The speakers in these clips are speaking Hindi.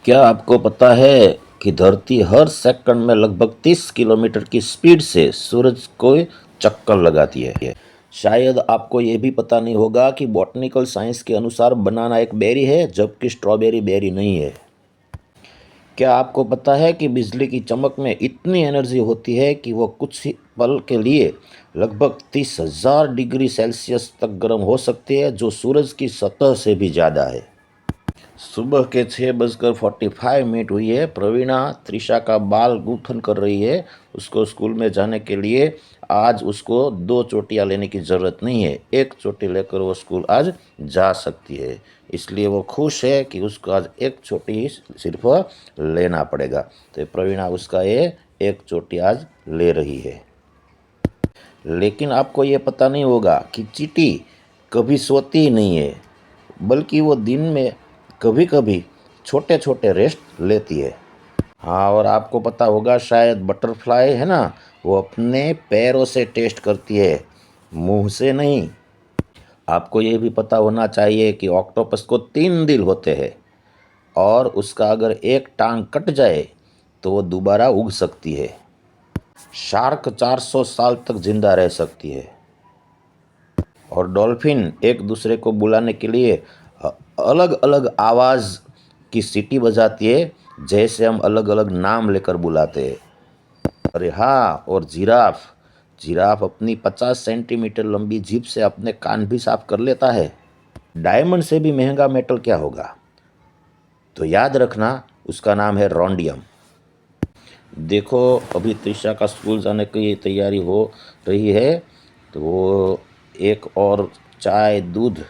क्या आपको पता है कि धरती हर सेकंड में लगभग 30 किलोमीटर की स्पीड से सूरज को चक्कर लगाती है। शायद आपको ये भी पता नहीं होगा कि बॉटनिकल साइंस के अनुसार बनाना एक बेरी है जबकि स्ट्रॉबेरी बेरी नहीं है। क्या आपको पता है कि बिजली की चमक में इतनी एनर्जी होती है कि वो कुछ ही पल के लिए लगभग 30,000 डिग्री सेल्सियस तक गर्म हो सकती है, जो सूरज की सतह से भी ज़्यादा है। सुबह के 6:45 हुई है। प्रवीणा त्रिशा का बाल गूंथन कर रही है। उसको स्कूल में जाने के लिए आज उसको 2 चोटियाँ लेने की ज़रूरत नहीं है, 1 चोटी लेकर वो स्कूल आज जा सकती है। इसलिए वो खुश है कि उसको आज 1 चोटी ही सिर्फ लेना पड़ेगा। तो प्रवीणा उसका ये 1 चोटी आज ले रही है। लेकिन आपको ये पता नहीं होगा कि चींटी कभी सोती ही नहीं है, बल्कि वो दिन में कभी कभी छोटे छोटे रेस्ट लेती है। हाँ, और आपको पता होगा शायद बटरफ्लाई है ना, वो अपने पैरों से टेस्ट करती है, मुंह से नहीं। आपको ये भी पता होना चाहिए कि ऑक्टोपस को 3 दिल होते हैं और उसका अगर एक टांग कट जाए तो वो दोबारा उग सकती है। शार्क 400 साल तक जिंदा रह सकती है। और डॉल्फिन एक दूसरे को बुलाने के लिए अलग अलग आवाज़ की सीटी बजाती है, जैसे हम अलग अलग नाम लेकर बुलाते हैं। अरे हाँ, और जिराफ जिराफ अपनी 50 सेंटीमीटर लंबी जीभ से अपने कान भी साफ कर लेता है। डायमंड से भी महंगा मेटल क्या होगा? तो याद रखना, उसका नाम है रोंडियम। देखो, अभी त्रिशा का स्कूल जाने की तैयारी हो रही है, तो वो एक और चाय दूध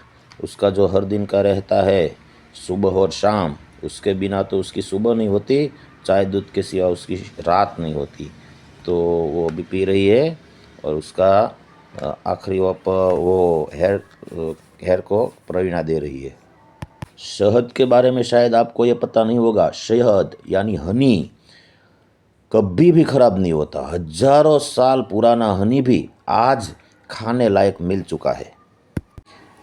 उसका जो हर दिन का रहता है, सुबह और शाम, उसके बिना तो उसकी सुबह नहीं होती, चाय दूध के सिवा उसकी रात नहीं होती। तो वो अभी पी रही है और उसका आखिरी वो हेयर को प्रवीणा दे रही है। शहद के बारे में शायद आपको ये पता नहीं होगा। शहद यानी हनी कभी भी खराब नहीं होता। हजारों साल पुराना हनी भी आज खाने लायक मिल चुका है।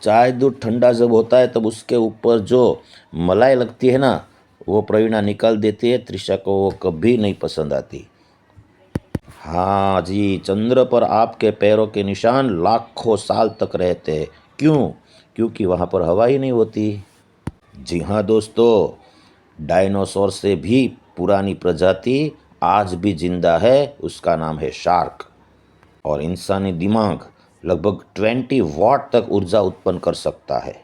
चाय दूध ठंडा जब होता है तब उसके ऊपर जो मलाई लगती है ना, वो प्रवीणा निकाल देती है। त्रिशा को वो कभी नहीं पसंद आती। हाँ जी, चंद्र पर आपके पैरों के निशान लाखों साल तक रहते हैं। क्यों? क्योंकि वहाँ पर हवा ही नहीं होती। जी हाँ दोस्तों, डायनासोर से भी पुरानी प्रजाति आज भी जिंदा है, उसका नाम है शार्क। और इंसानी दिमाग लगभग 20 वाट तक ऊर्जा उत्पन्न कर सकता है।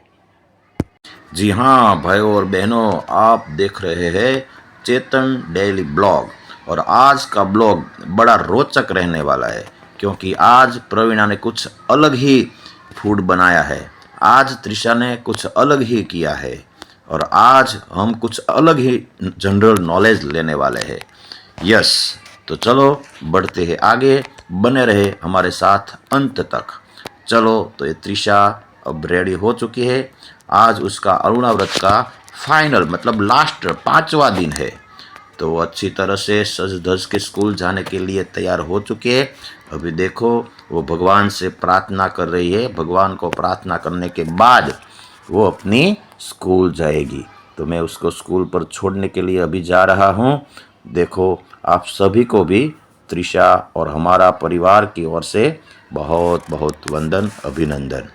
जी हाँ भाइयों और बहनों, आप देख रहे हैं चेतन डेली ब्लॉग। और आज का ब्लॉग बड़ा रोचक रहने वाला है, क्योंकि आज प्रवीणा ने कुछ अलग ही फूड बनाया है। आज त्रिशा ने कुछ अलग ही किया है और आज हम कुछ अलग ही जनरल नॉलेज लेने वाले हैं। यस, तो चलो बढ़ते हैं आगे, बने रहे हमारे साथ अंत तक। चलो, तो ये त्रिशा अब रेडी हो चुकी है। आज उसका अरुणाव्रत का फाइनल मतलब लास्ट 5वां दिन है, तो वो अच्छी तरह से सज धज के स्कूल जाने के लिए तैयार हो चुके हैं। अभी देखो, वो भगवान से प्रार्थना कर रही है। भगवान को प्रार्थना करने के बाद वो अपनी स्कूल जाएगी। तो मैं उसको स्कूल पर छोड़ने के लिए अभी जा रहा हूँ। देखो, आप सभी को भी त्रिशा और हमारा परिवार की ओर से बहुत बहुत वंदन, अभिनंदन।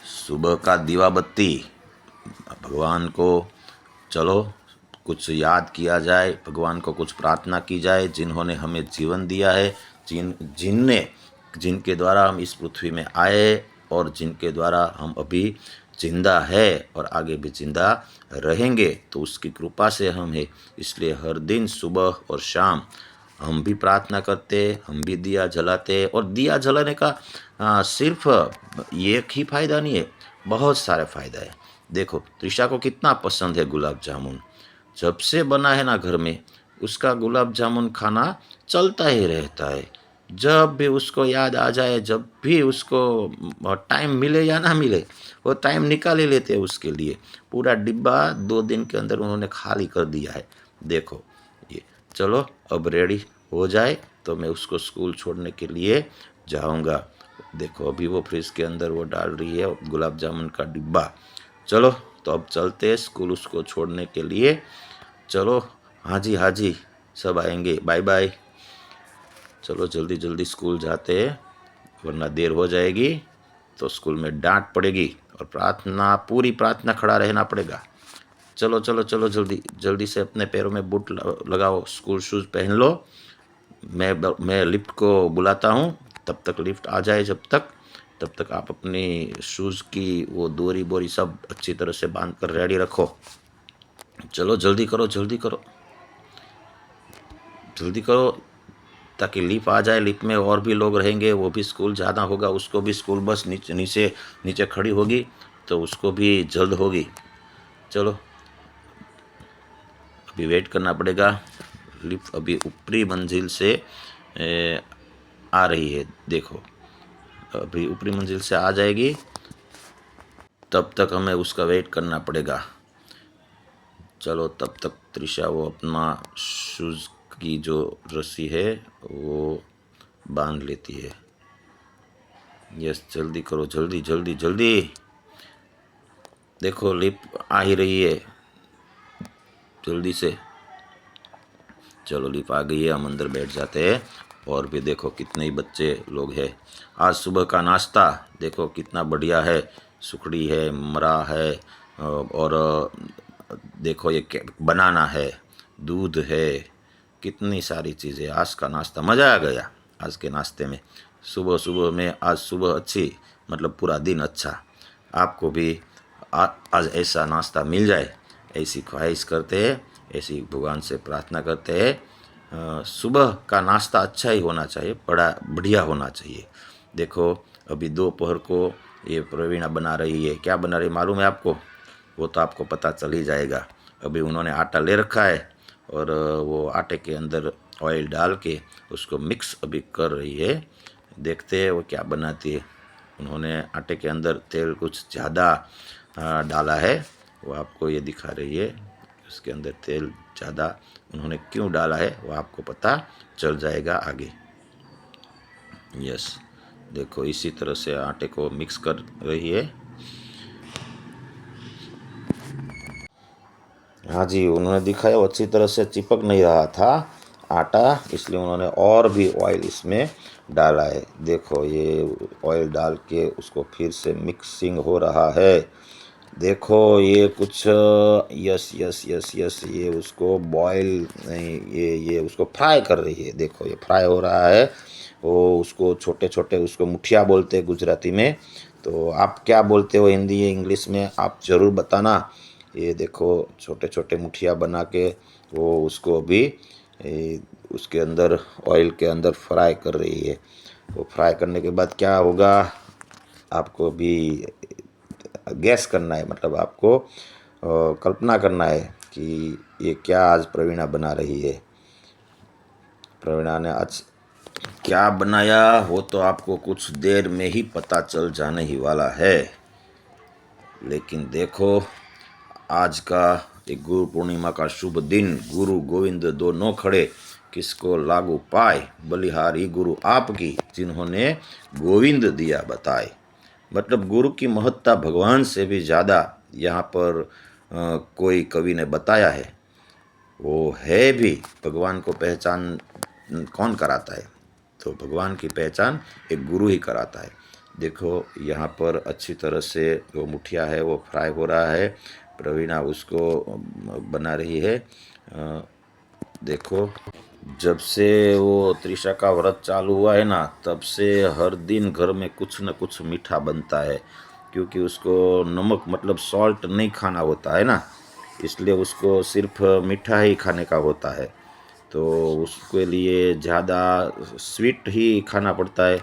सुबह का दीवा बत्ती भगवान को, चलो कुछ याद किया जाए, भगवान को कुछ प्रार्थना की जाए, जिन्होंने हमें जीवन दिया है, जिनके द्वारा हम इस पृथ्वी में आए और जिनके द्वारा हम अभी जिंदा है और आगे भी जिंदा रहेंगे। तो उसकी कृपा से हम है, इसलिए हर दिन सुबह और शाम हम भी प्रार्थना करते, हम भी दिया जलाते। और दिया जलाने का सिर्फ एक ही फ़ायदा नहीं है, बहुत सारे फ़ायदा है। देखो, त्रिशा को कितना पसंद है गुलाब जामुन। जब से बना है ना घर में, उसका गुलाब जामुन खाना चलता ही रहता है। जब भी उसको याद आ जाए, जब भी उसको टाइम मिले या ना मिले, वो टाइम निकाल ही लेते हैं उसके लिए। पूरा डिब्बा 2 दिन के अंदर उन्होंने खाली कर दिया है। देखो ये, चलो अब रेडी हो जाए तो मैं उसको स्कूल छोड़ने के लिए जाऊंगा। देखो, अभी वो फ्रिज के अंदर वो डाल रही है गुलाब जामुन का डिब्बा। चलो तो अब चलते हैं स्कूल उसको छोड़ने के लिए। चलो, हाँ जी, सब आएंगे, बाय बाय। चलो जल्दी जल्दी स्कूल जाते हैं, वरना देर हो जाएगी तो स्कूल में डांट पड़ेगी और पूरी प्रार्थना खड़ा रहना पड़ेगा। चलो चलो चलो, जल्दी जल्दी से अपने पैरों में बूट लगाओ, स्कूल शूज़ पहन लो। मैं लिफ्ट को बुलाता हूँ, तब तक लिफ्ट आ जाए, तब तक आप अपनी शूज़ की वो डोरी बोरी सब अच्छी तरह से बांध कर रेडी रखो। चलो जल्दी करो, जल्दी करो, जल्दी करो, ताकि लिफ्ट आ जाए। लिफ्ट में और भी लोग रहेंगे, वो भी स्कूल जाना होगा, उसको भी स्कूल बस नीचे खड़ी होगी, तो उसको भी जल्द होगी। चलो, अभी वेट करना पड़ेगा। लिफ्ट अभी ऊपरी मंजिल से आ रही है, देखो अभी ऊपरी मंजिल से आ जाएगी, तब तक हमें उसका वेट करना पड़ेगा। चलो तब तक त्रिशा वो अपना शूज़ की जो रस्सी है वो बांध लेती है। यस, जल्दी करो, जल्दी जल्दी जल्दी। देखो लिफ्ट आ ही रही है, जल्दी से। चलो लिफ्ट आ गई है, हम अंदर बैठ जाते हैं। और भी देखो कितने ही बच्चे लोग हैं। आज सुबह का नाश्ता देखो कितना बढ़िया है, सुखड़ी है, मरा है, और देखो ये बनाना है, दूध है, कितनी सारी चीज़ें। आज का नाश्ता मज़ा आ गया। आज के नाश्ते में सुबह सुबह में, आज सुबह अच्छी, मतलब पूरा दिन अच्छा। आपको भी आज ऐसा नाश्ता मिल जाए, ऐसी ख्वाहिश करते हैं, ऐसी भगवान से प्रार्थना करते हैं। सुबह का नाश्ता अच्छा ही होना चाहिए, बड़ा बढ़िया होना चाहिए। देखो अभी दोपहर को ये प्रवीणा बना रही है, क्या बना रही मालूम है आपको? वो तो आपको पता चल ही जाएगा। अभी उन्होंने आटा ले रखा है और वो आटे के अंदर ऑयल डाल के उसको मिक्स अभी कर रही है। देखते हैं वो क्या बनाती है। उन्होंने आटे के अंदर तेल कुछ ज़्यादा डाला है, वो आपको ये दिखा रही है। उसके अंदर तेल ज़्यादा उन्होंने क्यों डाला है वो आपको पता चल जाएगा आगे। यस, देखो इसी तरह से आटे को मिक्स कर रही है। हाँ जी, उन्होंने दिखाया वो अच्छी तरह से चिपक नहीं रहा था आटा, इसलिए उन्होंने और भी ऑयल इसमें डाला है। देखो ये ऑयल डाल के उसको फिर से मिक्सिंग हो रहा है। देखो ये कुछ यस यस यस यस, ये उसको बॉयल नहीं, ये उसको फ्राई कर रही है। देखो ये फ्राई हो रहा है। वो उसको छोटे छोटे उसको मुठिया बोलते हैं गुजराती में। तो आप क्या बोलते हो हिंदी या इंग्लिश में, आप ज़रूर बताना। ये देखो छोटे छोटे मुठिया बना के वो उसको भी उसके अंदर ऑयल के अंदर फ्राई कर रही है। वो फ्राई करने के बाद क्या होगा आपको भी गैस करना है, मतलब आपको कल्पना करना है कि ये क्या आज प्रवीणा बना रही है। प्रवीणा ने आज क्या बनाया वो तो आपको कुछ देर में ही पता चल जाने ही वाला है। लेकिन देखो आज का एक गुरु पूर्णिमा का शुभ दिन, गुरु गोविंद दोनों खड़े, किसको लागू पाए, बलिहारी गुरु आपकी, जिन्होंने गोविंद दिया बताए। मतलब गुरु की महत्ता भगवान से भी ज़्यादा यहाँ पर कोई कवि ने बताया है। वो है भी, भगवान को पहचान कौन कराता है? तो भगवान की पहचान एक गुरु ही कराता है। देखो यहाँ पर अच्छी तरह से वो मुठिया है वो फ्राई हो रहा है, प्रवीणा उसको बना रही है। देखो जब से वो त्रिशा का व्रत चालू हुआ है ना, तब से हर दिन घर में कुछ न कुछ मीठा बनता है, क्योंकि उसको नमक मतलब सॉल्ट नहीं खाना होता है ना, इसलिए उसको सिर्फ मीठा ही खाने का होता है। तो उसके लिए ज़्यादा स्वीट ही खाना पड़ता है।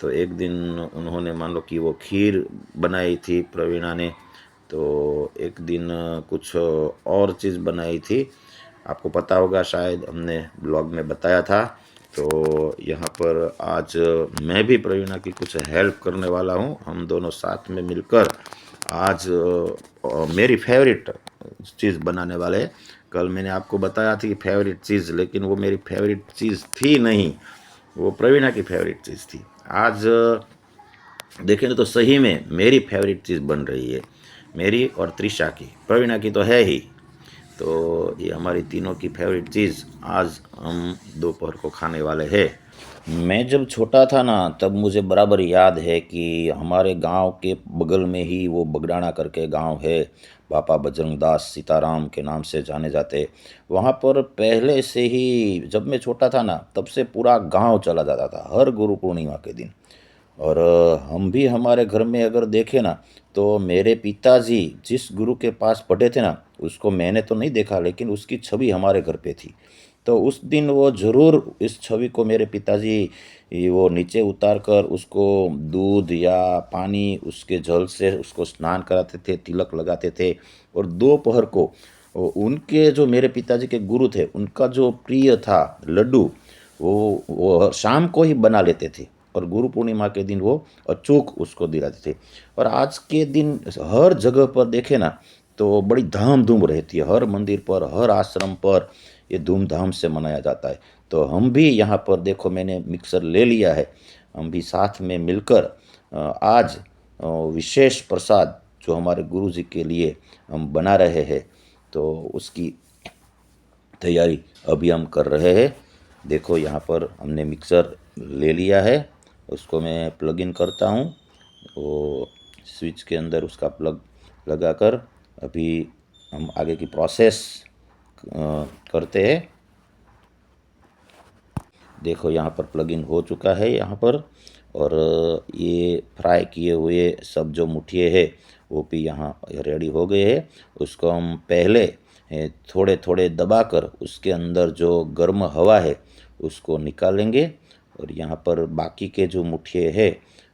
तो एक दिन उन्होंने मान लो कि वो खीर बनाई थी प्रवीणा ने, तो एक दिन कुछ और चीज़ बनाई थी, आपको पता होगा शायद, हमने ब्लॉग में बताया था। तो यहाँ पर आज मैं भी प्रवीणा की कुछ हेल्प करने वाला हूँ। हम दोनों साथ में मिलकर आज मेरी फेवरेट चीज़ बनाने वाले हैं। कल मैंने आपको बताया थी फेवरेट चीज़, लेकिन वो मेरी फेवरेट चीज़ थी नहीं, वो प्रवीणा की फेवरेट चीज़ थी। आज देखें तो सही में मेरी फेवरेट चीज़ बन रही है। मेरी और त्रिशा की, प्रवीणा की तो है ही। तो ये हमारी तीनों की फेवरेट चीज़ आज हम दोपहर को खाने वाले हैं। मैं जब छोटा था ना तब मुझे बराबर याद है कि हमारे गांव के बगल में ही वो बगडाना करके गांव है, बापा बजरंग दास सीताराम के नाम से जाने जाते। वहाँ पर पहले से ही जब मैं छोटा था ना तब से पूरा गांव चला जाता था हर गुरु पूर्णिमा के दिन। और हम भी हमारे घर में अगर देखें ना तो मेरे पिताजी जिस गुरु के पास पढ़े थे ना उसको मैंने तो नहीं देखा, लेकिन उसकी छवि हमारे घर पे थी। तो उस दिन वो ज़रूर इस छवि को मेरे पिताजी वो नीचे उतार कर उसको दूध या पानी उसके जल से उसको स्नान कराते थे, तिलक लगाते थे। और दोपहर को उनके जो मेरे पिताजी के गुरु थे उनका जो प्रिय था लड्डू, वो शाम को ही बना लेते थे और गुरु पूर्णिमा के दिन वो अचूक उसको दिलाते थे। और आज के दिन हर जगह पर देखे ना तो बड़ी धाम धूम रहती है, हर मंदिर पर हर आश्रम पर ये धूमधाम से मनाया जाता है। तो हम भी यहाँ पर देखो मैंने मिक्सर ले लिया है, हम भी साथ में मिलकर आज विशेष प्रसाद जो हमारे गुरु जी के लिए हम बना रहे हैं तो उसकी तैयारी अभी हम कर रहे हैं। देखो यहाँ पर हमने मिक्सर ले लिया है, उसको मैं प्लग इन करता हूँ। वो स्विच के अंदर उसका प्लग लगाकर अभी हम आगे की प्रोसेस करते हैं। देखो यहाँ पर प्लग इन हो चुका है यहाँ पर। और ये फ्राई किए हुए सब जो मुठिए है वो भी यहाँ रेडी हो गए हैं। उसको हम पहले थोड़े थोड़े दबाकर उसके अंदर जो गर्म हवा है उसको निकालेंगे। और यहाँ पर बाकी के जो मुठिए है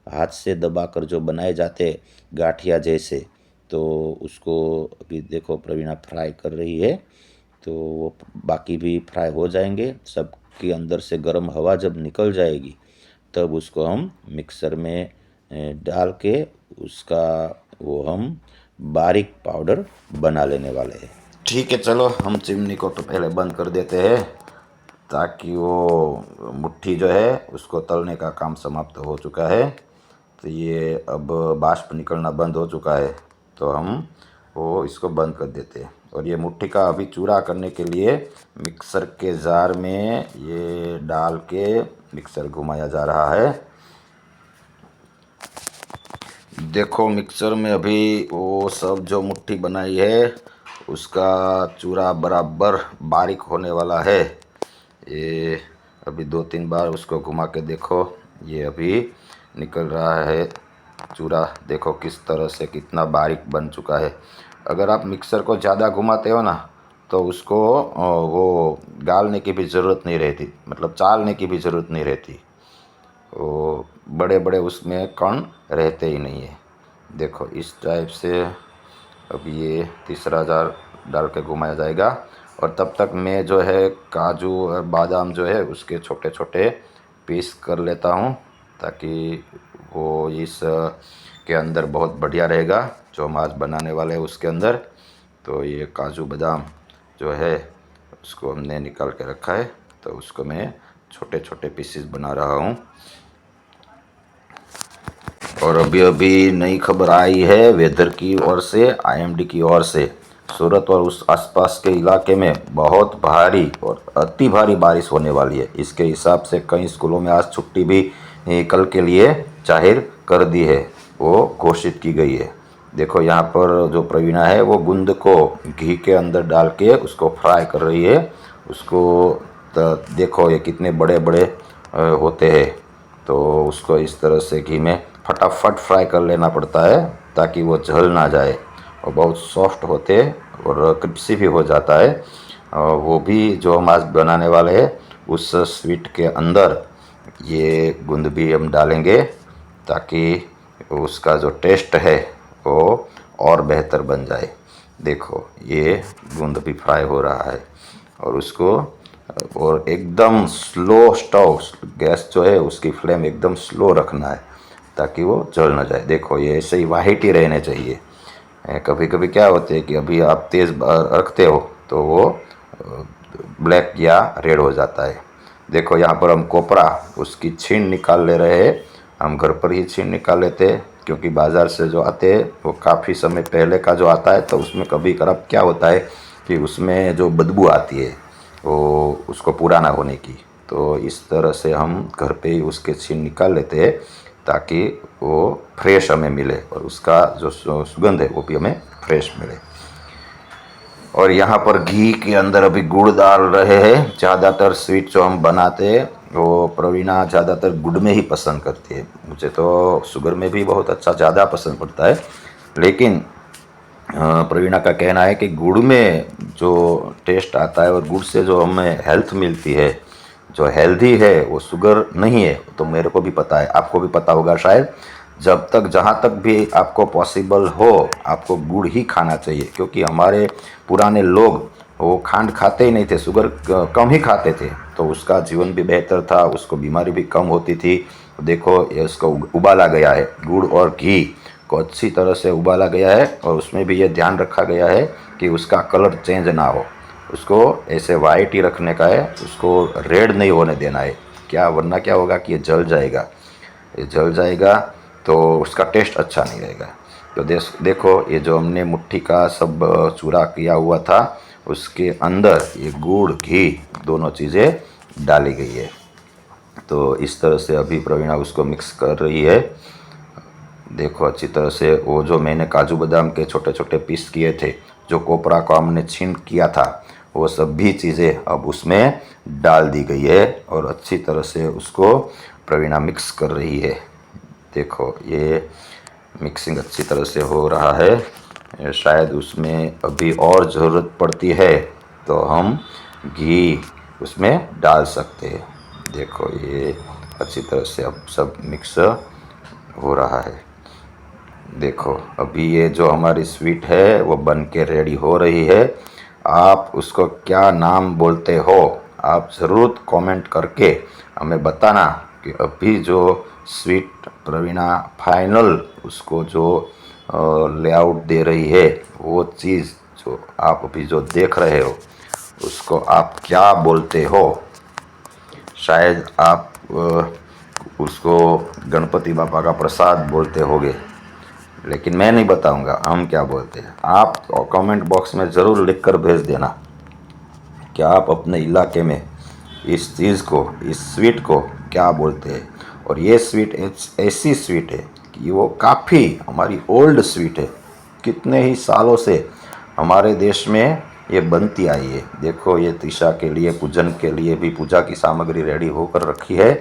हाथ से दबाकर जो बनाए जाते गाठिया जैसे, तो उसको अभी देखो प्रवीणा फ्राई कर रही है। तो वो बाकी भी फ्राई हो जाएंगे। सब के अंदर से गर्म हवा जब निकल जाएगी तब उसको हम मिक्सर में डाल के उसका वो हम बारीक पाउडर बना लेने वाले हैं। ठीक है, चलो हम चिमनी को तो पहले बंद कर देते हैं ताकि वो मुट्ठी जो है उसको तलने का काम समाप्त हो चुका है। तो ये अब बाष्प निकलना बंद हो चुका है तो हम वो इसको बंद कर देते हैं। और ये मुट्ठी का अभी चूरा करने के लिए मिक्सर के जार में ये डाल के मिक्सर घुमाया जा रहा है। देखो मिक्सर में अभी वो सब जो मुट्ठी बनाई है उसका चूरा बराबर बारीक होने वाला है। ये अभी 2-3 बार उसको घुमा के देखो, ये अभी निकल रहा है चूरा। देखो किस तरह से कितना बारीक बन चुका है। अगर आप मिक्सर को ज़्यादा घुमाते हो ना तो उसको वो गालने की भी ज़रूरत नहीं रहती, मतलब चालने की भी ज़रूरत नहीं रहती। वो बड़े बड़े उसमें कण रहते ही नहीं है। देखो इस टाइप से अब ये तीसरा जार डाल के घुमाया जाएगा। और तब तक मैं जो है काजू और बादाम जो है उसके छोटे छोटे पीस कर लेता हूँ ताकि वो इस के अंदर बहुत बढ़िया रहेगा जो हम आज बनाने वाले हैं उसके अंदर। तो ये काजू बादाम जो है उसको हमने निकाल के रखा है, तो उसको मैं छोटे छोटे पीसेस बना रहा हूँ। और अभी अभी नई खबर आई है वेदर की ओर से, आईएमडी की ओर से, सूरत और उस आसपास के इलाके में बहुत भारी और अति भारी बारिश होने वाली है। इसके हिसाब से कई स्कूलों में आज छुट्टी भी कल के लिए जाहिर कर दी है, वो घोषित की गई है। देखो यहाँ पर जो प्रवीणा है वो गुंद को घी के अंदर डाल के उसको फ्राई कर रही है। उसको देखो ये कितने बड़े बड़े होते हैं, तो उसको इस तरह से घी में फटाफट फ्राई कर लेना पड़ता है ताकि वो जल ना जाए और बहुत सॉफ्ट होते और क्रिस्पी भी हो जाता है। और वो भी जो हम आज बनाने वाले हैं उस स्वीट के अंदर ये गूंद भी हम डालेंगे ताकि उसका जो टेस्ट है वो और बेहतर बन जाए। देखो ये गूंद भी फ्राई हो रहा है और उसको और एकदम स्लो स्टोव, गैस जो है उसकी फ्लेम एकदम स्लो रखना है ताकि वो जल ना जाए। देखो ये ऐसे ही वाइट ही रहने चाहिए। कभी कभी क्या होते है कि अभी आप तेज़ रखते हो तो वो ब्लैक या रेड हो जाता है। देखो यहाँ पर हम कोपरा उसकी छीन निकाल ले रहे हैं। हम घर पर ही छीन निकाल लेते क्योंकि बाज़ार से जो आते हैं वो काफ़ी समय पहले का जो आता है, तो उसमें कभी कभार क्या होता है कि उसमें जो बदबू आती है वो उसको पुराना होने की। तो इस तरह से हम घर पे ही उसके छीन निकाल लेते हैं ताकि वो फ्रेश हमें मिले और उसका जो सुगंध है वो भी हमें फ्रेश मिले। और यहाँ पर घी के अंदर अभी गुड़ डाल रहे हैं। ज़्यादातर स्वीट जो हम बनाते हैं वो प्रवीणा ज़्यादातर गुड़ में ही पसंद करती है। मुझे तो शुगर में भी बहुत अच्छा ज़्यादा पसंद पड़ता है, लेकिन प्रवीणा का कहना है कि गुड़ में जो टेस्ट आता है और गुड़ से जो हमें हेल्थ मिलती है, जो हेल्दी है, वो शुगर नहीं है। तो मेरे को भी पता है, आपको भी पता होगा शायद। जब तक जहाँ तक भी आपको पॉसिबल हो आपको गुड़ ही खाना चाहिए, क्योंकि हमारे पुराने लोग वो खांड खाते ही नहीं थे, शुगर कम ही खाते थे, तो उसका जीवन भी बेहतर था, उसको बीमारी भी कम होती थी। देखो ये उसको उबाला गया है, गुड़ और घी को अच्छी तरह से उबाला गया है और उसमें भी ये ध्यान रखा गया है कि उसका कलर चेंज ना हो, उसको ऐसे वाइट ही रखने का है, उसको रेड नहीं होने देना है। क्या, वरना क्या होगा कि ये जल जाएगा, ये जल जाएगा तो उसका टेस्ट अच्छा नहीं रहेगा। तो देखो ये जो हमने मुट्ठी का सब चूरा किया हुआ था उसके अंदर ये गुड़ घी दोनों चीज़ें डाली गई है। तो इस तरह से अभी प्रवीणा उसको मिक्स कर रही है। देखो अच्छी तरह से वो जो मैंने काजू बादाम के छोटे छोटे पीस किए थे, जो कोपरा को हमने छीन किया था, वो सभी चीज़ें अब उसमें डाल दी गई है और अच्छी तरह से उसको प्रवीणा मिक्स कर रही है। देखो ये मिक्सिंग अच्छी तरह से हो रहा है। शायद उसमें अभी और ज़रूरत पड़ती है तो हम घी उसमें डाल सकते हैं। देखो ये अच्छी तरह से अब सब मिक्स हो रहा है। देखो अभी ये जो हमारी स्वीट है वो बन के रेडी हो रही है। आप उसको क्या नाम बोलते हो, आप ज़रूर कमेंट करके हमें बताना कि अभी जो स्वीट प्रवीणा फाइनल उसको जो लेआउट दे रही है, वो चीज़ जो आप अभी जो देख रहे हो उसको आप क्या बोलते हो। शायद आप उसको गणपति बापा का प्रसाद बोलते होगे, लेकिन मैं नहीं बताऊंगा हम क्या बोलते हैं। आप कमेंट बॉक्स में ज़रूर लिख कर भेज देना कि आप अपने इलाके में इस चीज़ को, इस स्वीट को क्या बोलते हैं। और ये स्वीट ऐसी स्वीट है कि वो काफ़ी हमारी ओल्ड स्वीट है, कितने ही सालों से हमारे देश में ये बनती आई है। देखो ये त्रिशा के लिए, पूजन के लिए भी पूजा की सामग्री रेडी होकर रखी है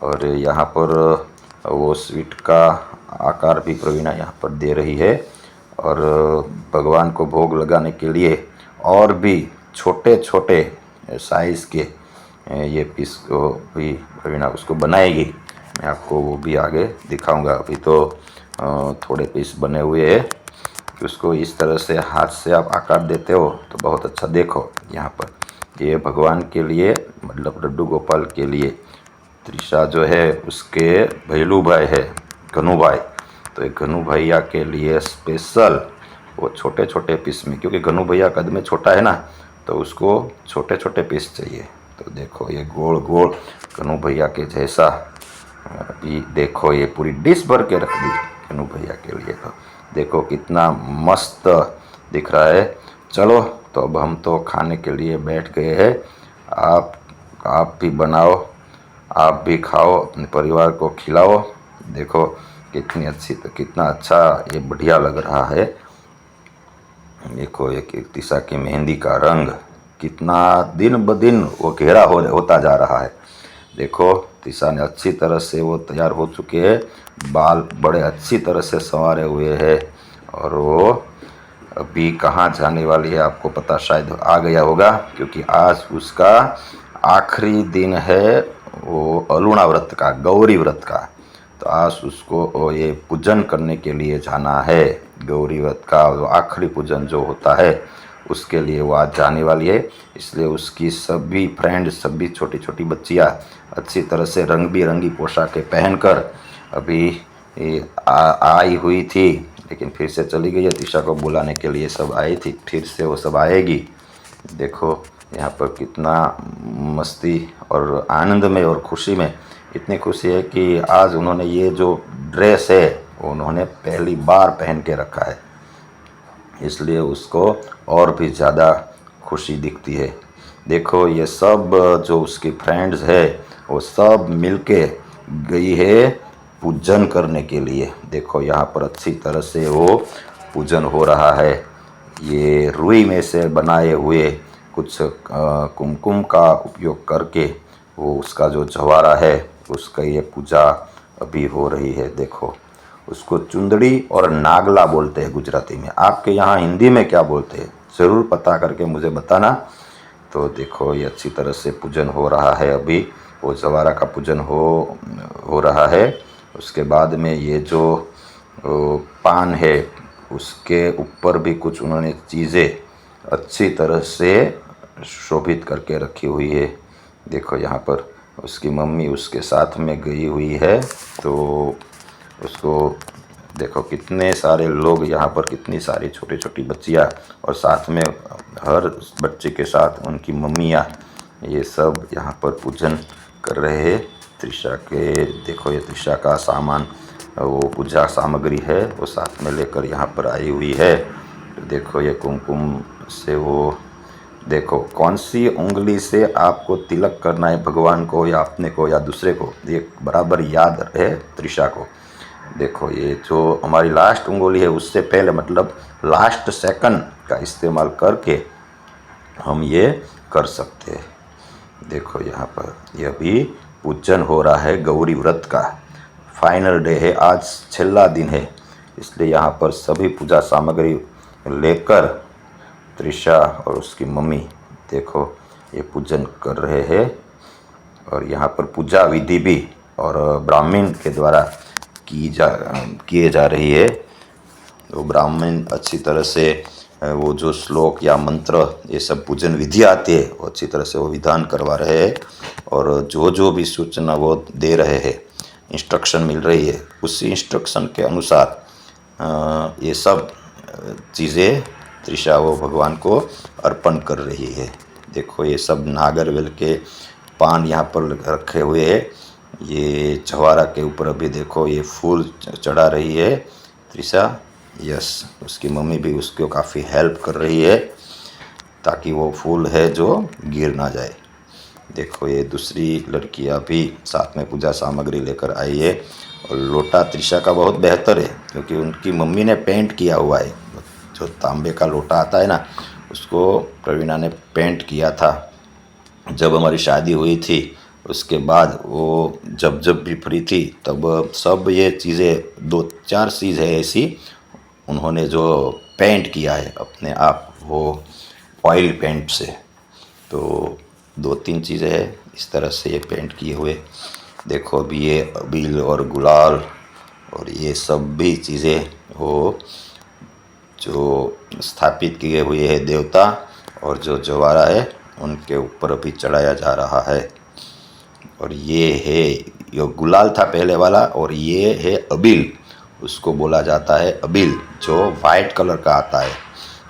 और यहाँ पर वो स्वीट का आकार भी प्रवीणा यहाँ पर दे रही है। और भगवान को भोग लगाने के लिए और भी छोटे छोटे साइज़ के ये पीस को भी प्रवीणा उसको बनाएगी। मैं आपको वो भी आगे दिखाऊंगा। अभी तो थोड़े पीस बने हुए हैं। उसको इस तरह से हाथ से आप आकार देते हो तो बहुत अच्छा। देखो यहाँ पर ये भगवान के लिए, मतलब लड्डू गोपाल के लिए, त्रिशा जो है उसके भैलू भाई है घनु भाई, तो एक घनु भैया के लिए स्पेशल वो छोटे छोटे पीस में, क्योंकि घनु भैया कद में छोटा है ना, तो उसको छोटे छोटे पीस चाहिए। तो देखो ये गोल गोल घनु भैया के जैसा अभी देखो ये पूरी डिश भर के रख दी घनु भैया के लिए। तो देखो कितना मस्त दिख रहा है। चलो तो अब हम तो खाने के लिए बैठ गए हैं। आप भी बनाओ, आप भी खाओ, अपने परिवार को खिलाओ। देखो कितनी अच्छी, तो कितना अच्छा ये बढ़िया लग रहा है। देखो ये तीसा की मेहंदी का रंग कितना दिन ब दिन वो गहरा होता जा रहा है। देखो तीसा ने अच्छी तरह से वो तैयार हो चुके हैं, बाल बड़े अच्छी तरह से संवारे हुए हैं और वो अभी कहाँ जाने वाली है आपको पता शायद आ गया होगा, क्योंकि आज उसका आखिरी दिन है वो अरुणा व्रत का, गौरी व्रत का। तो आज उसको ये पूजन करने के लिए जाना है। गौरी व्रत का जो आखिरी पूजन जो होता है उसके लिए वो आज जाने वाली है। इसलिए उसकी सभी फ्रेंड, सभी छोटी छोटी बच्चियाँ अच्छी तरह से रंग बिरंगी पोशाकें पहनकर अभी आई हुई थी, लेकिन फिर से चली गई है। दिशा को बुलाने के लिए सब आई थी, फिर से वो सब आएगी। देखो यहाँ पर कितना मस्ती और आनंद में और खुशी में, इतनी खुशी है कि आज उन्होंने ये जो ड्रेस है उन्होंने पहली बार पहन के रखा है, इसलिए उसको और भी ज़्यादा खुशी दिखती है। देखो ये सब जो उसकी फ्रेंड्स है वो सब मिलके गई है पूजन करने के लिए। देखो यहाँ पर अच्छी तरह से वो पूजन हो रहा है। ये रुई में से बनाए हुए कुछ कुमकुम का उपयोग करके वो उसका जो जवारा है उसका ये पूजा अभी हो रही है। देखो उसको चुंदड़ी और नागला बोलते हैं गुजराती में। आपके यहाँ हिंदी में क्या बोलते हैं ज़रूर पता करके मुझे बताना। तो देखो ये अच्छी तरह से पूजन हो रहा है। अभी वो जवारा का पूजन हो रहा है। उसके बाद में ये जो पान है उसके ऊपर भी कुछ उन्होंने चीज़ें अच्छी तरह से शोभित करके रखी हुई है। देखो यहाँ पर उसकी मम्मी उसके साथ में गई हुई है, तो उसको देखो कितने सारे लोग यहाँ पर, कितनी सारी छोटी छोटी बच्चियाँ और साथ में हर बच्चे के साथ उनकी मम्मियाँ, ये सब यहाँ पर पूजन कर रहे हैं त्रिशा के। देखो ये त्रिशा का सामान, वो पूजा सामग्री है वो साथ में लेकर यहाँ पर आई हुई है। तो देखो ये कुमकुम से वो, देखो कौन सी उंगली से आपको तिलक करना है भगवान को या अपने को या दूसरे को, ये बराबर याद है त्रिशा को। देखो ये जो हमारी लास्ट उंगली है उससे पहले, मतलब लास्ट सेकंड का इस्तेमाल करके हम ये कर सकते हैं। देखो यहाँ पर यह भी पूजन हो रहा है गौरी व्रत का। फाइनल डे है आज, छेल्ला दिन है, इसलिए यहाँ पर सभी पूजा सामग्री लेकर त्रिशा और उसकी मम्मी देखो ये पूजन कर रहे हैं। और यहाँ पर पूजा विधि भी और ब्राह्मण के द्वारा किए जा रही है। तो ब्राह्मण अच्छी तरह से वो जो श्लोक या मंत्र ये सब पूजन विधि आती है वो अच्छी तरह से वो विधान करवा रहे हैं। और जो भी सूचना वो दे रहे हैं, इंस्ट्रक्शन मिल रही है, उसी इंस्ट्रक्शन के अनुसार ये सब चीज़ें त्रिशा वो भगवान को अर्पण कर रही है। देखो ये सब नागरवेल के पान यहाँ पर रखे हुए हैं। ये जवारा के ऊपर अभी देखो ये फूल चढ़ा रही है त्रिशा। यस, उसकी मम्मी भी उसको काफ़ी हेल्प कर रही है ताकि वो फूल है जो गिर ना जाए। देखो ये दूसरी लड़कियां भी साथ में पूजा सामग्री लेकर आई है। और लोटा त्रिशा का बहुत बेहतर है क्योंकि उनकी मम्मी ने पेंट किया हुआ है। जो तांबे का लोटा आता है ना, उसको प्रवीणा ने पेंट किया था जब हमारी शादी हुई थी। उसके बाद वो जब भी फ्री थी तब सब ये चीज़ें, 2-4 चीज़ है ऐसी उन्होंने जो पेंट किया है अपने आप, वो ऑयल पेंट से। तो 2-3 चीज़ें हैं इस तरह से ये पेंट किए हुए। देखो अभी ये अबील और गुलाल और ये सब भी चीज़ें वो जो स्थापित किए हुए हैं देवता और जो जवारा है उनके ऊपर अभी चढ़ाया जा रहा है। और ये है, ये गुलाल था पहले वाला, और ये है अबील, उसको बोला जाता है अबील, जो वाइट कलर का आता है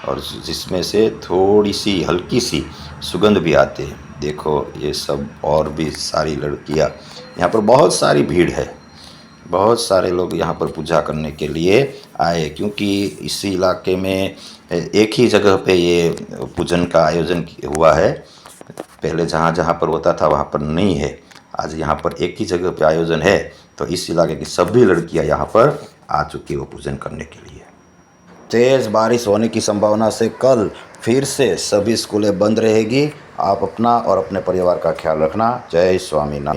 और जिसमें से थोड़ी सी हल्की सी सुगंध भी आती है। देखो ये सब और भी सारी लड़कियां, यहाँ पर बहुत सारी भीड़ है, बहुत सारे लोग यहाँ पर पूजा करने के लिए आए क्योंकि इसी इलाके में एक ही जगह पे ये पूजन का आयोजन हुआ है। पहले जहाँ जहाँ पर होता था वहाँ पर नहीं है, आज यहाँ पर एक ही जगह पे आयोजन है। तो इस इलाके की सभी लड़कियाँ यहाँ पर आ चुकी है वो पूजन करने के लिए। तेज़ बारिश होने की संभावना से कल फिर से सभी स्कूलें बंद रहेगी। आप अपना और अपने परिवार का ख्याल रखना। जय स्वामीनारायण।